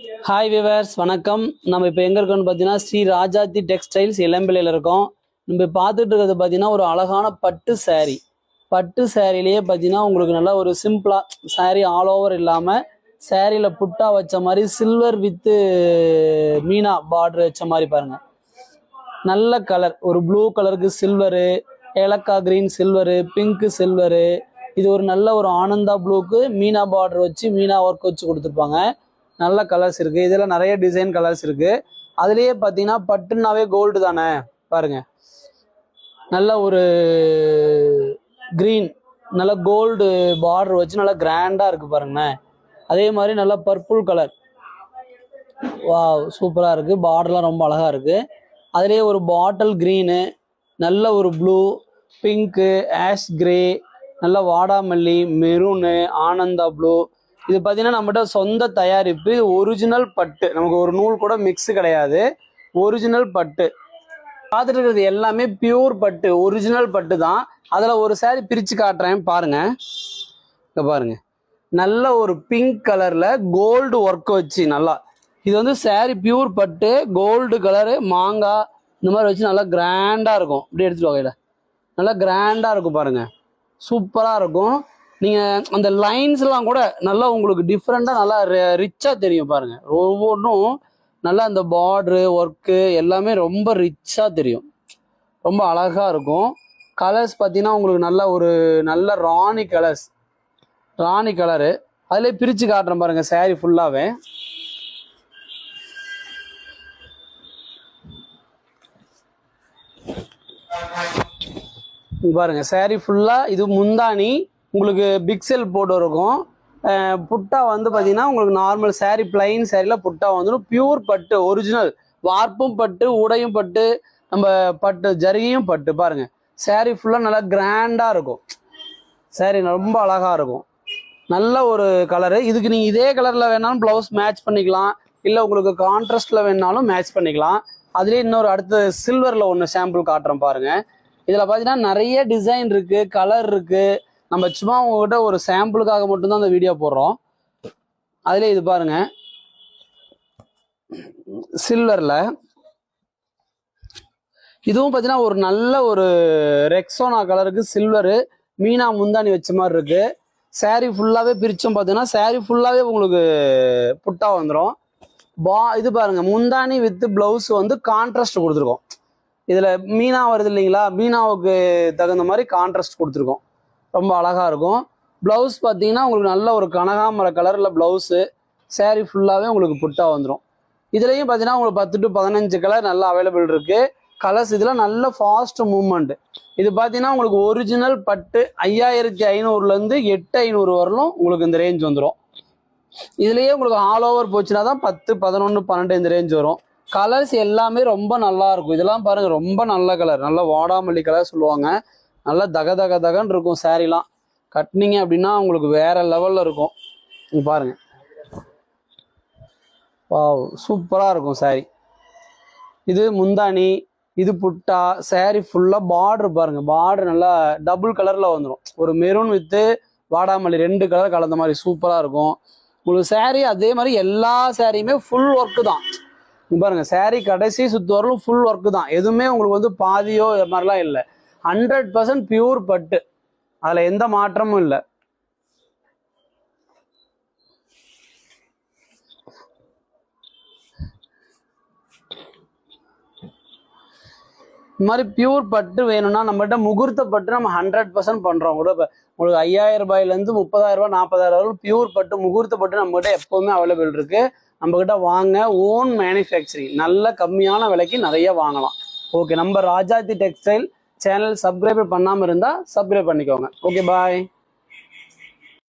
Hi viewers வணக்கம். நம்ம இப்போ எங்கே இருக்கோம்னு பார்த்தீங்கன்னா ஸ்ரீ ராஜாத்தி டெக்ஸ்டைல்ஸ் இளம்பிள்ளையில் இருக்கோம். நம்ம பார்த்துட்டு இருக்கிறது பார்த்தீங்கன்னா ஒரு அழகான பட்டு சேரீ. பட்டு சேரீலேயே பார்த்தீங்கன்னா உங்களுக்கு நல்லா ஒரு சிம்பிளாக சேரீ ஆல் ஓவர் இல்லாமல் சேரீயில் புட்டா வச்ச மாதிரி சில்வர் வித்து மீனா பார்டர் வச்ச மாதிரி பாருங்கள். நல்ல கலர், ஒரு ப்ளூ கலருக்கு சில்வரு, ஏலக்காய் கிரீன் சில்வரு, பிங்க்கு சில்வரு. இது ஒரு நல்ல ஒரு ஆனந்தா ப்ளூக்கு மீனா பார்டர் வச்சு மீனா ஒர்க் வச்சு கொடுத்துருப்பாங்க. நல்ல கலர்ஸ் இருக்குது. இதில் நிறைய டிசைன் கலர்ஸ் இருக்குது. அதுலேயே பார்த்தீங்கன்னா பட்டுனாவே கோல்டு தானே பாருங்கள். நல்ல ஒரு க்ரீன், நல்ல கோல்டு பார்டர் வச்சு நல்லா கிராண்டாக இருக்குது பாருங்கண்ணே. அதே மாதிரி நல்லா பர்பிள் கலர், வா சூப்பராக இருக்குது. பார்டர்லாம் ரொம்ப அழகாக இருக்குது. அதுலேயே ஒரு பாட்டில் க்ரீனு, நல்ல ஒரு ப்ளூ, பிங்க்கு, ஆஷ் கிரே, நல்ல வாடாமல்லி, மெரூனு, ஆனந்தா ப்ளூ. இது பார்த்தீங்கன்னா நம்மகிட்ட சொந்த தயாரிப்பு, ஒரிஜினல் பட்டு. நமக்கு ஒரு நூல் கூட மிக்ஸு கிடையாது, ஒரிஜினல் பட்டு. பார்த்துட்டு இருக்கிறது எல்லாமே பியூர் பட்டு, ஒரிஜினல் பட்டு தான். அதில் ஒரு சாரி பிரித்து காட்டுறேன் பாருங்க. இங்கே பாருங்க, நல்ல ஒரு பிங்க் கலரில் கோல்டு ஒர்க் வச்சு நல்லா. இது வந்து சாரி பியூர் பட்டு, கோல்டு கலரு, மாங்காய் இந்த மாதிரி வச்சு நல்லா கிராண்டாக இருக்கும். இப்படி எடுத்துட்டு வகையில் நல்லா கிராண்டாக இருக்கும் பாருங்கள், சூப்பராக இருக்கும். நீங்கள் அந்த லைன்ஸ்லாம் கூட நல்லா உங்களுக்கு டிஃப்ரெண்ட்டாக நல்லா ரிச்சாக தெரியும் பாருங்கள். ஒவ்வொன்றும் நல்லா அந்த பார்ட்ரு ஒர்க்கு எல்லாமே ரொம்ப ரிச்சாக தெரியும், ரொம்ப அழகாக இருக்கும். கலர்ஸ் பார்த்தீங்கன்னா உங்களுக்கு நல்ல ஒரு நல்ல ராணி கலர்ஸ், ராணி கலரு. அதிலே பிரித்து காட்டுறேன் பாருங்கள் சாரீ ஃபுல்லாகவே. பாருங்க சாரீ ஃபுல்லாக இது முந்தானி உங்களுக்கு பிக்சல் போட்டு இருக்கும். புட்டா வந்து பார்த்தீங்கன்னா உங்களுக்கு நார்மல் சாரீ பிளைன் சாரியில் புட்டா வந்துடும். பியூர் பட்டு, ஒரிஜினல் வார்ப்பும் பட்டு, உடையும் பட்டு, நம்ம பட்டு ஜரிகையும் பட்டு. பாருங்க சாரீ ஃபுல்லாக நல்லா கிராண்டாக இருக்கும். சாரீ ரொம்ப அழகாக இருக்கும். நல்ல ஒரு கலரு. இதுக்கு நீங்கள் இதே கலரில் வேணாலும் ப்ளவுஸ் மேட்ச் பண்ணிக்கலாம், இல்லை உங்களுக்கு கான்ட்ராஸ்டில் வேணாலும் மேட்ச் பண்ணிக்கலாம். அதுலேயே இன்னொரு அடுத்த சில்வரில் ஒன்று சாம்பிள் காட்டுறேன் பாருங்கள். இதில் பார்த்தீங்கன்னா நிறைய டிசைன் இருக்குது, கலர் இருக்குது. நம்ம சும்மா உங்ககிட்ட ஒரு சாம்பிளுக்காக மட்டும்தான் அந்த வீடியோ போடுறோம். அதிலே இது பாருங்க, சில்வரில் இதுவும் பார்த்தீங்கன்னா ஒரு நல்ல ஒரு ரெக்ஸோனா கலருக்கு சில்வரு மீனா முந்தானி வச்ச மாதிரி இருக்குது. சாரீ ஃபுல்லாகவே பிரித்தோம் பார்த்தீங்கன்னா சாரீ ஃபுல்லாகவே உங்களுக்கு புட்டா வந்துடும். இது பாருங்க, முந்தானி வித் ப்ளவுஸ் வந்து கான்ட்ராஸ்ட் கொடுத்துருக்கோம். இதில் மீனா வருது இல்லைங்களா, மீனாவுக்கு தகுந்த மாதிரி கான்ட்ராஸ்ட் கொடுத்துருக்கோம். ரொம்ப அழகாக இருக்கும். ப்ளவுஸ் பார்த்தீங்கன்னா உங்களுக்கு நல்ல ஒரு கனகாமர கலரில் ப்ளவுஸு. சாரீ ஃபுல்லாகவே உங்களுக்கு புட்டா வந்துடும். இதுலேயும் பார்த்தீங்கன்னா உங்களுக்கு 10 to 15 கலர் நல்லா அவைலபிள் இருக்குது. கலர்ஸ் இதில் நல்ல ஃபாஸ்ட் மூவ்மெண்ட். இது பார்த்தீங்கன்னா உங்களுக்கு ஒரிஜினல் பட்டு 5500லேருந்து 8500 வரலும் உங்களுக்கு இந்த ரேஞ்ச் வந்துடும். இதுலேயே உங்களுக்கு ஆல் ஓவர் போச்சுன்னா தான் 10, 11, 12 இந்த ரேஞ்ச் வரும். கலர்ஸ் எல்லாமே ரொம்ப நல்லா இருக்கும். இதெல்லாம் பாருங்க, ரொம்ப நல்ல கலர், நல்ல வாடாமல்லி கலர் சொல்லுவாங்க. நல்லா தக தக தகன்னு இருக்கும். சாரீலாம் கட்டினீங்க அப்படின்னா உங்களுக்கு வேற லெவல்ல இருக்கும். பாருங்க, வாவ் சூப்பராக இருக்கும் சாரீ. இது முந்தானி, இது புட்டா. சாரீ ஃபுல்லாக பார்டர் பாருங்க, பார்டர் நல்லா டபுள் கலரில் வந்துடும். ஒரு மெரூன் வித்து வாடாமல்லி 2 கலர் கலந்த மாதிரி சூப்பராக இருக்கும் உங்களுக்கு சாரீ. அதே மாதிரி எல்லா சாரியுமே ஃபுல் ஒர்க்கு தான் பாருங்க. சாரீ கடைசி சுத்து வரலும் ஃபுல் ஒர்க்கு தான். எதுவுமே உங்களுக்கு வந்து பாதியோ இது மாதிரிலாம் இல்லை. 100% பியூர் பட்டு, அதில் எந்த மாற்றமும் இல்லை. இந்த மாதிரி பியூர் பட்டு வேணும்னா நம்மகிட்ட முகூர்த்த பட்டு நம்ம 100% பண்ணுறோம் கூட. இப்போ உங்களுக்கு 5000 ரூபாயிலேருந்து 30,000 ரூபாய் 40,000 ரூபாய் பியூர் பட்டு முகூர்த்த பட்டு நம்மகிட்ட எப்போவுமே அவைலபிள் இருக்குது. நம்மக்கிட்ட வாங்க, ஓன் மேனுஃபேக்சரிங், நல்ல கம்மியான விலைக்கு நிறைய வாங்கலாம். ஓகே, நம்ம ராஜாத்தி டெக்ஸ்டைல் சேனல் சப்ஸ்கிரைப் பண்ணாமல் இருந்தால் சப்ஸ்கிரைப் பண்ணிக்கோங்க. ஓகே, பாய்.